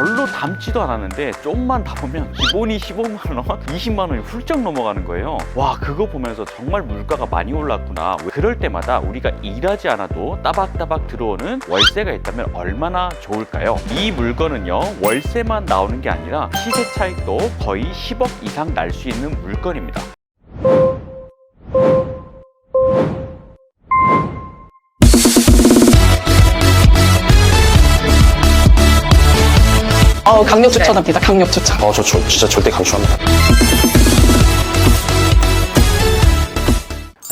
별로 담지도 않았는데 좀만 담으면 기본이 15만 원, 20만 원이 훌쩍 넘어가는 거예요. 와, 그거 보면서 정말 물가가 많이 올랐구나. 그럴 때마다 우리가 일하지 않아도 따박따박 들어오는 월세가 있다면 얼마나 좋을까요? 이 물건은요, 월세만 나오는 게 아니라 시세 차익도 거의 10억 이상 날 수 있는 물건입니다. 강력 추천합니다. 강력 추천. 저 진짜 절대 강추합니다.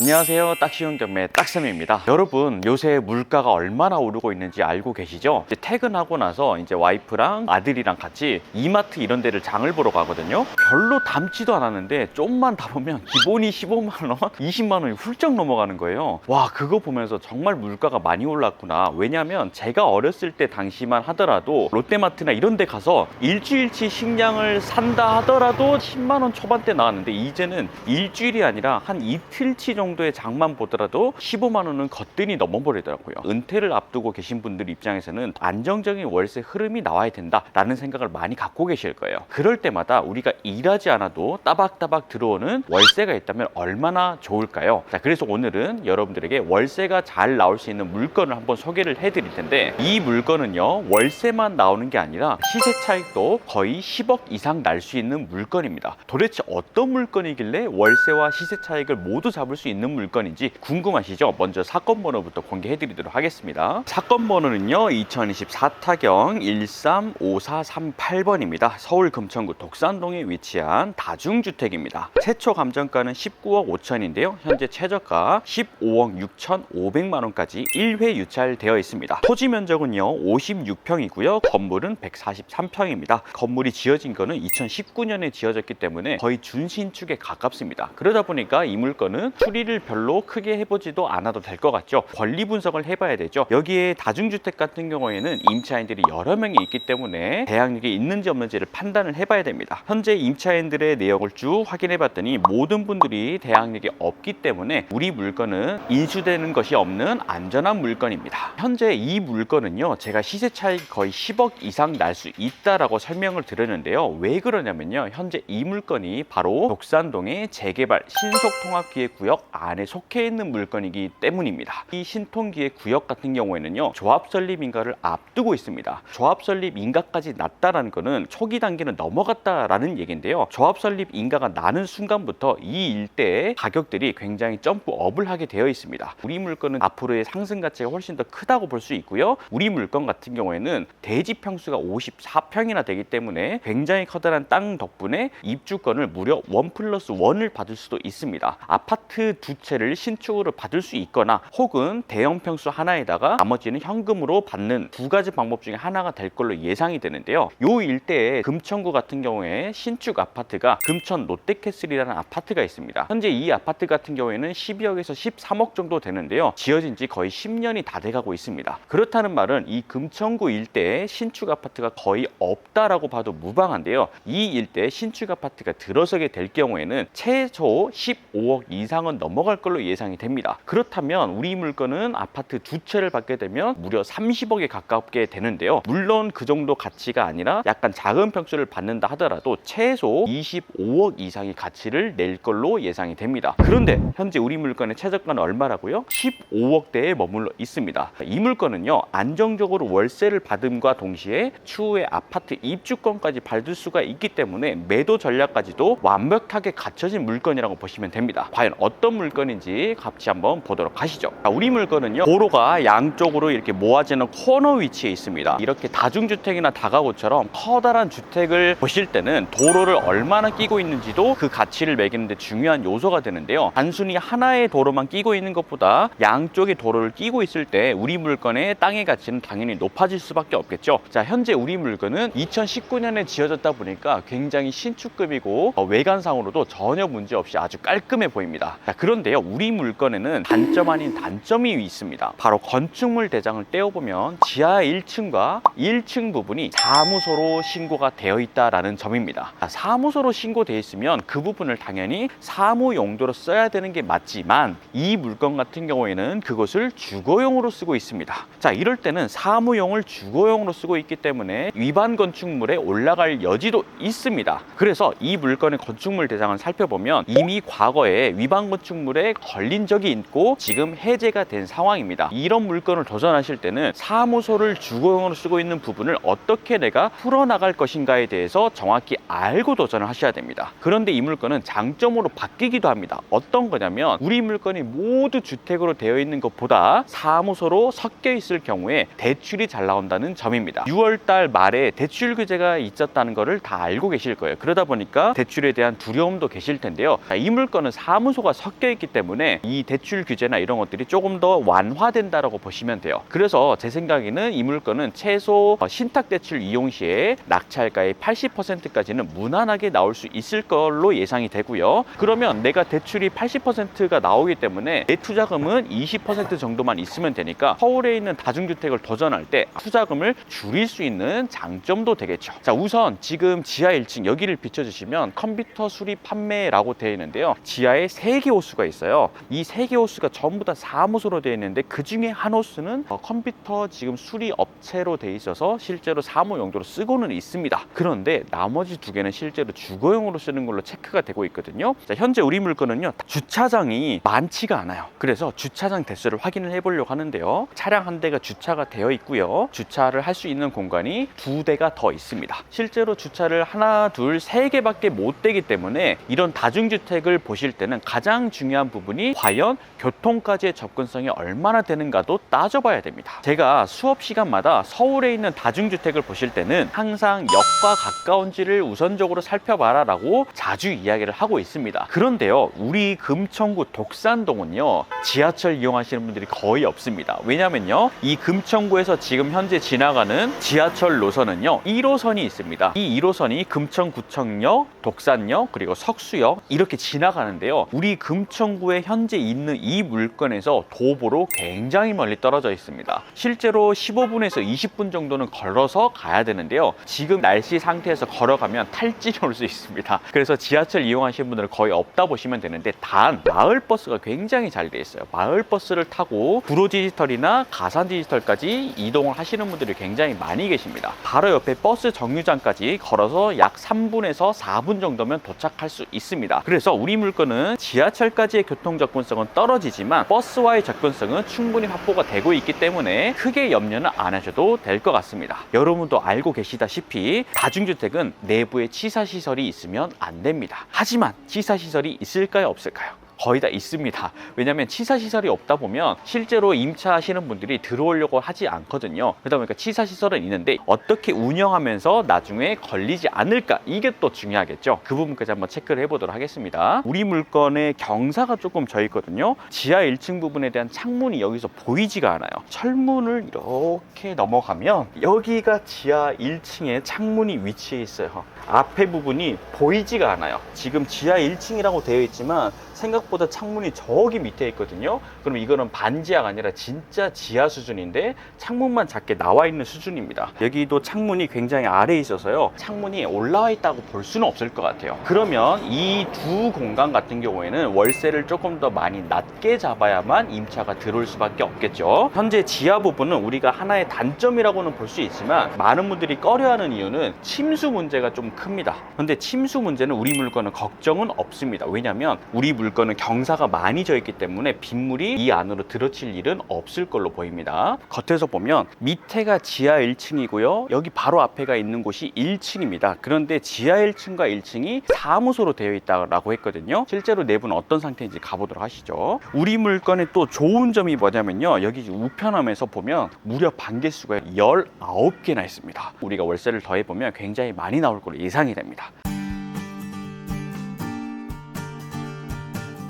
안녕하세요. 딱 쉬운 경매 딱쌤입니다. 여러분, 요새 물가가 얼마나 오르고 있는지 알고 계시죠? 이제 퇴근하고 나서 이제 와이프랑 아들이랑 같이 이마트 이런 데를 장을 보러 가거든요. 별로 담지도 않았는데 좀만 담으면 기본이 15만 원, 20만 원이 훌쩍 넘어가는 거예요. 와, 그거 보면서 정말 물가가 많이 올랐구나. 왜냐면 제가 어렸을 때 당시만 하더라도 롯데마트나 이런 데 가서 일주일치 식량을 산다 하더라도 10만 원 초반대 나왔는데, 이제는 일주일이 아니라 한 이틀치 정도의 장만 보더라도 15만 원은 거뜬히 넘어버리더라고요. 은퇴를 앞두고 계신 분들 입장에서는 안정적인 월세 흐름이 나와야 된다라는 생각을 많이 갖고 계실 거예요. 그럴 때마다 우리가 일하지 않아도 따박따박 들어오는 월세가 있다면 얼마나 좋을까요? 자, 그래서 오늘은 여러분들에게 월세가 잘 나올 수 있는 물건을 한번 소개를 해드릴 텐데, 이 물건은요, 월세만 나오는 게 아니라 시세 차익도 거의 10억 이상 날 수 있는 물건입니다. 도대체 어떤 물건이길래 월세와 시세 차익을 모두 잡을 수 있는 물건인지 궁금하시죠? 먼저 사건 번호부터 공개해 드리도록 하겠습니다. 사건 번호는요, 2024 타경 135438번입니다. 서울 금천구 독산동에 위치한 다중주택입니다. 최초 감정가는 19억 5천인데요. 현재 최저가 15억 6,500만 원까지 1회 유찰되어 있습니다. 토지 면적은요, 56평이고요. 건물은 143평입니다. 건물이 지어진 거는 2019년에 지어졌기 때문에 거의 준신축에 가깝습니다. 그러다 보니까 이 물건은 추리를 별로 크게 해보지도 않아도 될 것 같죠. 권리 분석을 해봐야 되죠. 여기에 다중주택 같은 경우에는 임차인들이 여러 명이 있기 때문에 대항력이 있는지 없는지를 판단을 해봐야 됩니다. 현재 임차인들의 내역을 쭉 확인해봤더니 모든 분들이 대항력이 없기 때문에 우리 물건은 인수되는 것이 없는 안전한 물건입니다. 현재 이 물건은요, 제가 시세 차익 거의 10억 이상 날 수 있다라고 설명을 드렸는데요. 왜 그러냐면요, 현재 이 물건이 바로 독산동의 재개발 신속통합기획구역 안에 속해 있는 물건이기 때문입니다. 이 신통기획구역 같은 경우에는요, 조합 설립 인가를 앞두고 있습니다. 조합 설립 인가까지 났다라는 거는 초기 단계는 넘어갔다라는 얘기인데요. 조합 설립 인가가 나는 순간부터 이 일대의 가격들이 굉장히 점프업을 하게 되어 있습니다. 우리 물건은 앞으로의 상승 가치가 훨씬 더 크다고 볼 수 있고요. 우리 물건 같은 경우에는 대지 평수가 54평이나 되기 때문에 굉장히 커다란 땅 덕분에 입주권을 무려 1+1을 받을 수도 있습니다. 아파트 두 채를 신축으로 받을 수 있거나 혹은 대형 평수 하나에다가 나머지는 현금으로 받는 두 가지 방법 중에 하나가 될 걸로 예상이 되는데요. 요 일대에 금천구 같은 경우에 신축 아파트가 금천 롯데캐슬이라는 아파트가 있습니다. 현재 이 아파트 같은 경우에는 12억에서 13억 정도 되는데요. 지어진 지 거의 10년이 다 돼가고 있습니다. 그렇다는 말은 이 금천구 일대에 신축 아파트가 거의 없다라고 봐도 무방한데요. 이 일대에 신축 아파트가 들어서게 될 경우에는 최소 15억 이상은 넘어갈 걸로 예상이 됩니다. 그렇다면 우리 물건은 아파트 두 채를 받게 되면 무려 30억에 가깝게 되는데요. 물론 그 정도 가치가 아니라 약간 작은 평수를 받는다 하더라도 최소 25억 이상의 가치를 낼 걸로 예상이 됩니다. 그런데 현재 우리 물건의 최저가는 얼마라고요? 15억대에 머물러 있습니다. 이 물건은요, 안정적으로 월세를 받음과 동시에 추후에 아파트 입주권까지 받을 수가 있기 때문에 매도 전략까지도 완벽하게 갖춰진 물건이라고 보시면 됩니다. 과연 어떤 물건인지 같이 한번 보도록 하시죠. 우리 물건은요, 도로가 양쪽으로 이렇게 모아지는 코너 위치에 있습니다. 이렇게 다중주택이나 다가구처럼 커다란 주택을 보실 때는 도로를 얼마나 끼고 있는지도 그 가치를 매기는데 중요한 요소가 되는데요. 단순히 하나의 도로만 끼고 있는 것보다 양쪽의 도로를 끼고 있을 때 우리 물건의 땅의 가치는 당연히 높아질 수밖에 없겠죠. 자, 현재 우리 물건은 2019년에 지어졌다 보니까 굉장히 신축급이고 외관상으로도 전혀 문제 없이 아주 깔끔해 보입니다. 자, 그런데 그런데요, 우리 물건에는 단점 아닌 단점이 있습니다. 바로 건축물 대장을 떼어보면 지하 1층과 1층 부분이 사무소로 신고가 되어 있다라는 점입니다. 사무소로 신고되어 있으면 그 부분을 당연히 사무 용도로 써야 되는 게 맞지만 이 물건 같은 경우에는 그것을 주거용으로 쓰고 있습니다. 자, 이럴 때는 사무용을 주거용으로 쓰고 있기 때문에 위반 건축물에 올라갈 여지도 있습니다. 그래서 이 물건의 건축물 대장을 살펴보면 이미 과거에 위반 건축물에 걸린 적이 있고 지금 해제가 된 상황입니다. 이런 물건을 도전하실 때는 사무소를 주거용으로 쓰고 있는 부분을 어떻게 내가 풀어나갈 것인가에 대해서 정확히 알고 도전을 하셔야 됩니다. 그런데 이 물건은 장점으로 바뀌기도 합니다. 어떤 거냐면 우리 물건이 모두 주택으로 되어 있는 것보다 사무소로 섞여 있을 경우에 대출이 잘 나온다는 점입니다. 6월달 말에 대출 규제가 있었다는 것을 다 알고 계실 거예요. 그러다 보니까 대출에 대한 두려움도 계실 텐데요. 이 물건은 사무소가 섞여 있기 때문에 이 대출 규제나 이런 것들이 조금 더 완화된다라고 보시면 돼요. 그래서 제 생각에는 이 물건은 최소 신탁 대출 이용 시에 낙찰가의 80%까지는 무난하게 나올 수 있을 걸로 예상이 되고요. 그러면 내가 대출이 80%가 나오기 때문에 내 투자금은 20% 정도만 있으면 되니까 서울에 있는 다중주택을 도전할 때 투자금을 줄일 수 있는 장점도 되겠죠. 자, 우선 지금 지하 1층 여기를 비춰주시면 컴퓨터 수리 판매라고 되어 있는데요. 지하에 3개 호수가 있어요. 이 3개 호수가 전부 다 사무소로 되어 있는데 그 중에 한 호수는 컴퓨터 지금 수리 업체로 되어 있어서 실제로 사무 용도로 쓰고는 있습니다. 그런데 나머지 2개는 실제로 주거용으로 쓰는 걸로 체크가 되고 있거든요. 자, 현재 우리 물건은요, 주차장이 많지가 않아요. 그래서 주차장 대수를 확인을 해보려고 하는데요. 차량 한 대가 주차가 되어 있고요. 주차를 할 수 있는 공간이 2대가 더 있습니다. 실제로 주차를 하나, 둘, 3개밖에 못 되기 때문에 이런 다중주택을 보실 때는 가장 중요한 부분이 과연 교통까지의 접근성이 얼마나 되는가도 따져봐야 됩니다. 제가 수업 시간마다 서울에 있는 다중주택을 보실 때는 항상 역과 가까운지를 우선적으로 살펴봐라 라고 자주 이야기를 하고 있습니다. 그런데요, 우리 금천구 독산동은요, 지하철 이용하시는 분들이 거의 없습니다. 왜냐면요, 이 금천구에서 지금 현재 지나가는 지하철 노선은요, 1호선이 있습니다. 이 1호선이 금천구청역, 독산역, 그리고 석수역 이렇게 지나가는데요, 우리 금천구에 현재 있는 이 물건에서 도보로 굉장히 멀리 떨어져 있습니다. 실제로 15분에서 20분 정도는 걸어서 가야 되는데요, 지금 날씨 상태에서 걸어가면 탈진이 올 수 있습니다. 그래서 지하철 이용하시는 분들은 거의 없다 보시면 되는데, 단 마을버스가 굉장히 잘 돼 있어요. 마을버스를 타고 구로디지털이나 가산디지털까지 이동을 하시는 분들이 굉장히 많이 계십니다. 바로 옆에 버스 정류장까지 걸어서 약 3분에서 4분 정도면 도착할 수 있습니다. 그래서 우리 물건은 지하철까지의 교통 접근성은 떨어지지만 버스와의 접근성은 충분히 확보가 되고 있기 때문에 크게 염려는 안 하셔도 될 것 같습니다. 여러분도 알고 계시다시피 다중주택은 내부에 치사시설이 있으면 안 됩니다. 하지만 치사시설이 있을까요, 없을까요? 거의 다 있습니다. 왜냐하면 치사시설이 없다 보면 실제로 임차하시는 분들이 들어오려고 하지 않거든요. 그러다 보니까 치사시설은 있는데 어떻게 운영하면서 나중에 걸리지 않을까, 이게 또 중요하겠죠. 그 부분까지 한번 체크를 해보도록 하겠습니다. 우리 물건의 경사가 조금 져 있거든요. 지하 1층 부분에 대한 창문이 여기서 보이지가 않아요. 철문을 이렇게 넘어가면 여기가 지하 1층에 창문이 위치해 있어요. 앞에 부분이 보이지가 않아요. 지금 지하 1층이라고 되어 있지만 생각보다 창문이 저기 밑에 있거든요. 그럼 이거는 반지하가 아니라 진짜 지하 수준인데 창문만 작게 나와 있는 수준입니다. 여기도 창문이 굉장히 아래에 있어서요, 창문이 올라와 있다고 볼 수는 없을 것 같아요. 그러면 이 두 공간 같은 경우에는 월세를 조금 더 많이 낮게 잡아야만 임차가 들어올 수밖에 없겠죠. 현재 지하 부분은 우리가 하나의 단점이라고는 볼 수 있지만 많은 분들이 꺼려하는 이유는 침수 문제가 좀 큽니다. 근데 침수 문제는 우리 물건은 걱정은 없습니다. 왜냐하면 우리 물건은 경사가 많이 져 있기 때문에 빗물이 이 안으로 들어칠 일은 없을 걸로 보입니다. 겉에서 보면 밑에가 지하 1층이고요, 여기 바로 앞에가 있는 곳이 1층입니다. 그런데 지하 1층과 1층이 사무소로 되어 있다고 했거든요. 실제로 내부는 어떤 상태인지 가보도록 하시죠. 우리 물건의 또 좋은 점이 뭐냐면요, 여기 우편함에서 보면 무려 반개수가 19개나 있습니다. 우리가 월세를 더해보면 굉장히 많이 나올 걸로 예상이 됩니다.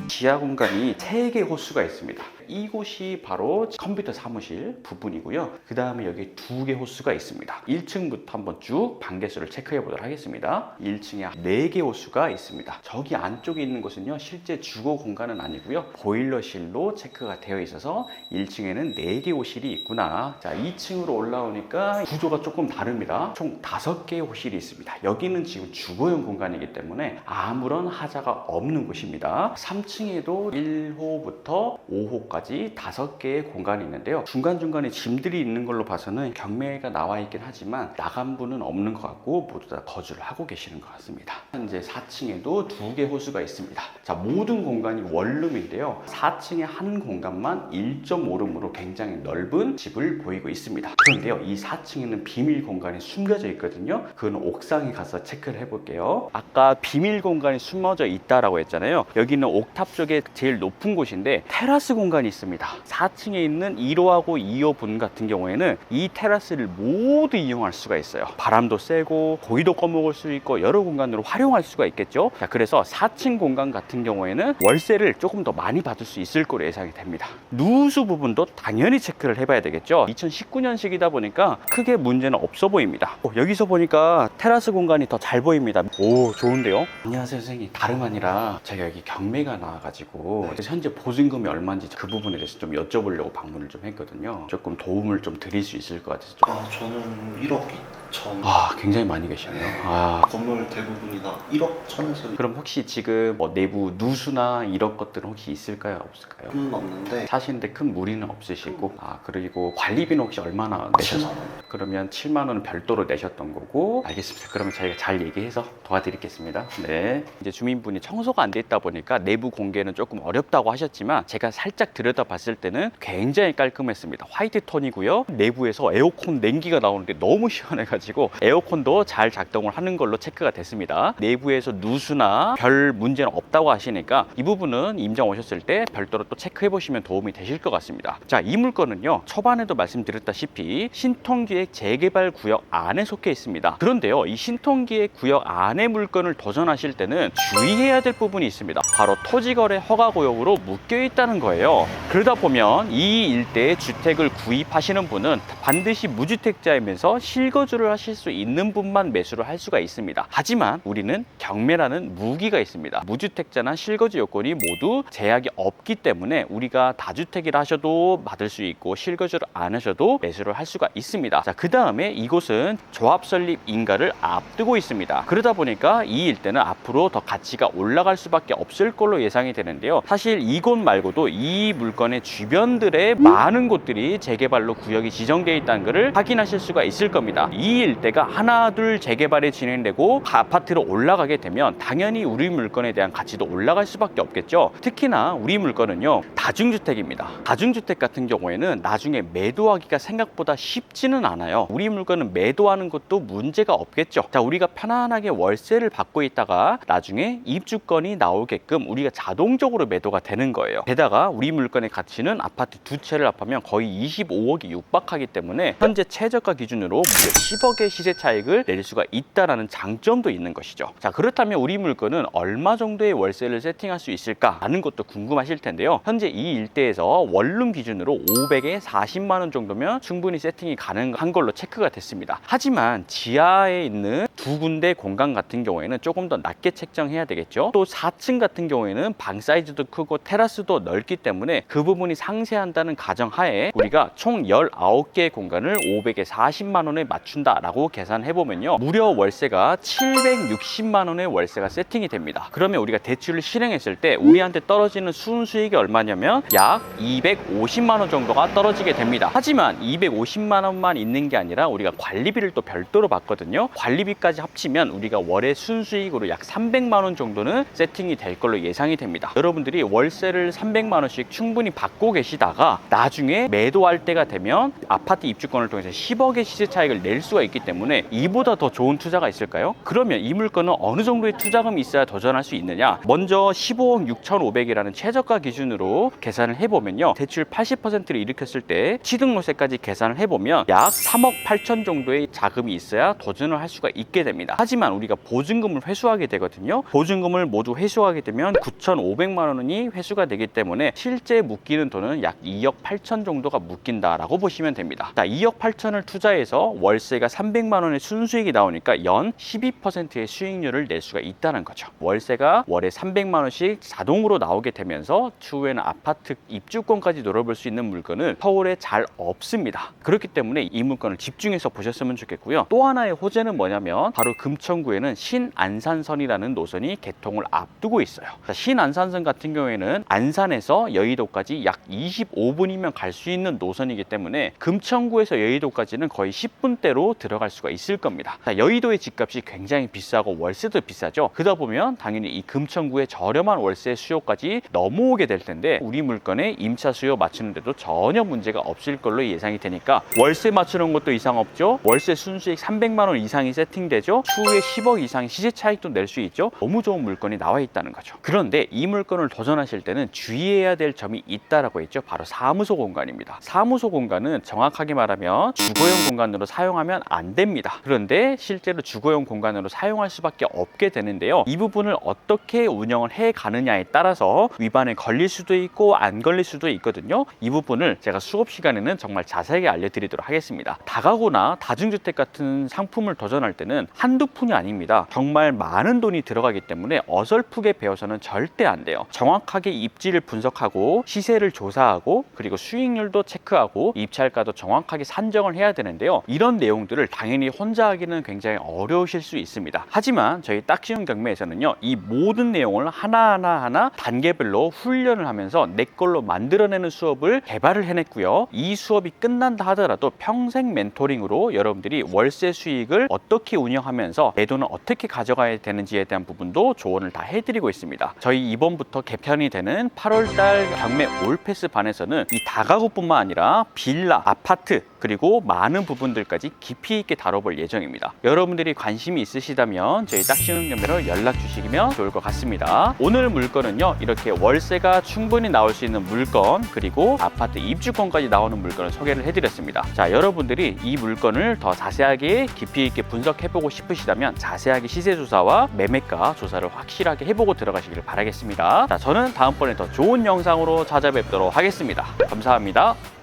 지하 공간이 3개 호수가 있습니다. 이곳이 바로 컴퓨터 사무실 부분이고요. 그 다음에 여기 2개 호수가 있습니다. 1층부터 한번 쭉 반개수를 체크해 보도록 하겠습니다. 1층에 4개 호수가 있습니다. 저기 안쪽에 있는 곳은요, 실제 주거 공간은 아니고요, 보일러실로 체크가 되어 있어서 1층에는 4개 호실이 있구나. 자, 2층으로 올라오니까 구조가 조금 다릅니다. 총 5개의 호실이 있습니다. 여기는 지금 주거용 공간이기 때문에 아무런 하자가 없는 곳입니다. 3층에도 1호부터 5호까지 5개의 공간이 있는데요. 중간중간에 짐들이 있는 걸로 봐서는 경매가 나와 있긴 하지만 나간 분은 없는 것 같고 모두 다 거주를 하고 계시는 것 같습니다. 현재 4층에도 2개 호수가 있습니다. 자, 모든 공간이 원룸인데요. 4층에 한 공간만 1.5룸으로 굉장히 넓은 집을 보이고 있습니다. 그런데요, 이 4층에는 비밀 공간이 숨겨져 있거든요. 그건 옥상에 가서 체크를 해볼게요. 아까 비밀 공간이 숨어져 있다라고 했잖아요. 여기는 옥탑 쪽에 제일 높은 곳인데 테라스 공간이 있습니다. 4층에 있는 1호하고 2호 분 같은 경우에는 이 테라스를 모두 이용할 수가 있어요. 바람도 세고 고기도 꺼먹을 수 있고 여러 공간으로 활용할 수가 있겠죠. 자, 그래서 4층 공간 같은 경우에는 월세를 조금 더 많이 받을 수 있을 거로 예상이 됩니다. 누수 부분도 당연히 체크를 해봐야 되겠죠. 2019년식이다 보니까 크게 문제는 없어 보입니다. 여기서 보니까 테라스 공간이 더 잘 보입니다. 오, 좋은데요? 안녕하세요, 선생님. 다름 아니라 제가 여기 경매가 나와가지고 현재 보증금이 얼마인지 그 부분에 대해서 좀 여쭤보려고 방문을 좀 했거든요. 조금 도움을 좀 드릴 수 있을 것 같아서 저는 1억 2천. 굉장히 많이 계시네요. 건물 대부분이 다 1억 1천에서 그럼 혹시 지금 뭐 내부 누수나 이런 것들은 혹시 있을까요? 없을까요? 1은 없는데 사시는데 큰 무리는 없으시고, 그리고 관리비는 혹시 얼마나 7만 내셨어요? 원. 그러면 7만 원은 별도로 내셨던 거고. 알겠습니다. 그러면 저희가 잘 얘기해서 도와드리겠습니다. 네. 이제 주민분이 청소가 안 돼 있다 보니까 내부 공개는 조금 어렵다고 하셨지만 제가 살짝 들여다봤을 때는 굉장히 깔끔했습니다. 화이트 톤이고요. 내부에서 에어컨 냉기가 나오는데 너무 시원해가지고 에어컨도 잘 작동을 하는 걸로 체크가 됐습니다. 내부에서 누수나 별 문제는 없다고 하시니까 이 부분은 임장 오셨을 때 별도로 또 체크해 보시면 도움이 되실 것 같습니다. 자, 이 물건은요, 초반에도 말씀드렸다시피 신통기획 재개발 구역 안에 속해 있습니다. 그런데요, 이 신통기획 구역 안에 물건을 도전하실 때는 주의해야 될 부분이 있습니다. 바로 토지거래 허가구역으로 묶여 있다는 거예요. 그러다 보면 이 일대에 주택을 구입하시는 분은 반드시 무주택자이면서 실거주를 하실 수 있는 분만 매수를 할 수가 있습니다. 하지만 우리는 경매라는 무기가 있습니다. 무주택자나 실거주 요건이 모두 제약이 없기 때문에 우리가 다주택이라 하셔도 받을 수 있고 실거주를 안 하셔도 매수를 할 수가 있습니다. 자, 그 다음에 이곳은 조합 설립 인가를 앞두고 있습니다. 그러다 보니까 이 일대는 앞으로 더 가치가 올라갈 수밖에 없을 걸로 예상이 되는데요. 사실 이곳 말고도 이 물건의 주변들의 많은 곳들이 재개발로 구역이 지정되어 있다는 것을 확인하실 수가 있을 겁니다. 이 일대가 하나 둘 재개발이 진행되고 아파트로 올라가게 되면 당연히 우리 물건에 대한 가치도 올라갈 수밖에 없겠죠. 특히나 우리 물건은요, 다중주택입니다. 다중주택 같은 경우에는 나중에 매도하기가 생각보다 쉽지는 않아요. 우리 물건은 매도하는 것도 문제가 없겠죠. 자, 우리가 편안하게 월세를 받고 있다가 나중에 입주권이 나오게끔 우리가 자동적으로 매도가 되는 거예요. 게다가 우리 물건의 가치는 아파트 2채를 합하면 거의 25억이 육박하기 때문에 현재 최저가 기준으로 무려 10억의 시세 차익을 낼 수가 있다는 장점도 있는 것이죠. 자, 그렇다면 우리 물건은 얼마 정도의 월세를 세팅할 수 있을까 하는 것도 궁금하실 텐데요. 현재 이 일대에서 원룸 기준으로 500에 40만 원 정도면 충분히 세팅이 가능한 걸로 체크가 됐습니다. 하지만 지하에 있는 2군데 공간 같은 경우에는 조금 더 낮게 책정해야 되겠죠. 또 4층 같은 경우에는 방 사이즈도 크고 테라스도 넓기 때문에 그 부분이 상쇄한다는 가정하에 우리가 총 19개의 공간을 500에 40만 원에 맞춘다라고 계산해보면요, 무려 월세가 760만 원의 월세가 세팅이 됩니다. 그러면 우리가 대출을 실행했을 때 우리한테 떨어지는 순수익이 얼마냐면 약 250만 원 정도가 떨어지게 됩니다. 하지만 250만 원만 있는 게 아니라 우리가 관리비를 또 별도로 받거든요. 관리비까지 합치면 우리가 월의 순수익으로 약 300만 원 정도는 세팅이 될 걸로 예상이 됩니다. 여러분들이 월세를 300만 원씩 충분히 받고 계시다가 나중에 매도할 때가 되면 아파트 입주권을 통해서 10억의 시세 차익을 낼 수가 있기 때문에 이보다 더 좋은 투자가 있을까요? 그러면 이 물건은 어느 정도의 투자금이 있어야 도전할 수 있느냐? 먼저 15억 6,500이라는 최저가 기준으로 계산을 해보면요, 대출 80%를 일으켰을 때 취등록세까지 계산을 해보면 약 3억 8천 정도의 자금이 있어야 도전을 할 수가 있게 묻게 됩니다. 하지만 우리가 보증금을 회수하게 되거든요. 보증금을 모두 회수하게 되면 9,500만 원이 회수가 되기 때문에 실제 묶이는 돈은 약 2억 8천 정도가 묶인다라고 보시면 됩니다. 자, 2억 8천을 투자해서 월세가 300만 원의 순수익이 나오니까 연 12%의 수익률을 낼 수가 있다는 거죠. 월세가 월에 300만 원씩 자동으로 나오게 되면서 추후에는 아파트 입주권까지 노려볼 수 있는 물건은 서울에 잘 없습니다. 그렇기 때문에 이 물건을 집중해서 보셨으면 좋겠고요. 또 하나의 호재는 뭐냐면 바로 금천구에는 신안산선이라는 노선이 개통을 앞두고 있어요. 자, 신안산선 같은 경우에는 안산에서 여의도까지 약 25분이면 갈 수 있는 노선이기 때문에 금천구에서 여의도까지는 거의 10분대로 들어갈 수가 있을 겁니다. 자, 여의도의 집값이 굉장히 비싸고 월세도 비싸죠. 그러다 보면 당연히 이 금천구의 저렴한 월세 수요까지 넘어오게 될 텐데 우리 물건의 임차 수요 맞추는데도 전혀 문제가 없을 걸로 예상이 되니까 월세 맞추는 것도 이상 없죠. 월세 순수익 300만 원 이상이 세팅되죠. 추후에 10억 이상 시세 차익도 낼 수 있죠. 너무 좋은 물건이 나와 있다는 거죠. 그런데 이 물건을 도전하실 때는 주의해야 될 점이 있다라고 했죠. 바로 사무소 공간입니다. 사무소 공간은 정확하게 말하면 주거용 공간으로 사용하면 안 됩니다. 그런데 실제로 주거용 공간으로 사용할 수밖에 없게 되는데요. 이 부분을 어떻게 운영을 해 가느냐에 따라서 위반에 걸릴 수도 있고 안 걸릴 수도 있거든요. 이 부분을 제가 수업 시간에는 정말 자세하게 알려드리도록 하겠습니다. 다가구나 다중주택 같은 상품을 도전할 때는 한두 푼이 아닙니다. 정말 많은 돈이 들어가기 때문에 어설프게 배워서는 절대 안 돼요. 정확하게 입지를 분석하고 시세를 조사하고 그리고 수익률도 체크하고 입찰가도 정확하게 산정을 해야 되는데요. 이런 내용들을 당연히 혼자 하기는 굉장히 어려우실 수 있습니다. 하지만 저희 딱지훈 경매에서는요. 이 모든 내용을 하나하나 단계별로 훈련을 하면서 내 걸로 만들어내는 수업을 개발을 해냈고요. 이 수업이 끝난다 하더라도 평생 멘토링으로 여러분들이 월세 수익을 어떻게 운영하면서 내 돈을 어떻게 가져가야 되는지에 대한 부분도 조언을 다 해드리고 있습니다. 저희 이번부터 개편이 되는 8월달 경매 올패스 반에서는 이 다가구뿐만 아니라 빌라, 아파트 그리고 많은 부분들까지 깊이 있게 다뤄볼 예정입니다. 여러분들이 관심이 있으시다면 저희 딱지훈 경매로 연락 주시면 좋을 것 같습니다. 오늘 물건은요. 이렇게 월세가 충분히 나올 수 있는 물건 그리고 아파트 입주권까지 나오는 물건을 소개를 해드렸습니다. 자, 여러분들이 이 물건을 더 자세하게 깊이 있게 분석해보고 싶으시다면 자세하게 시세조사와 매매가 조사를 확실하게 해보고 들어가시길 바라겠습니다. 자, 저는 다음번에 더 좋은 영상으로 찾아뵙도록 하겠습니다. 감사합니다.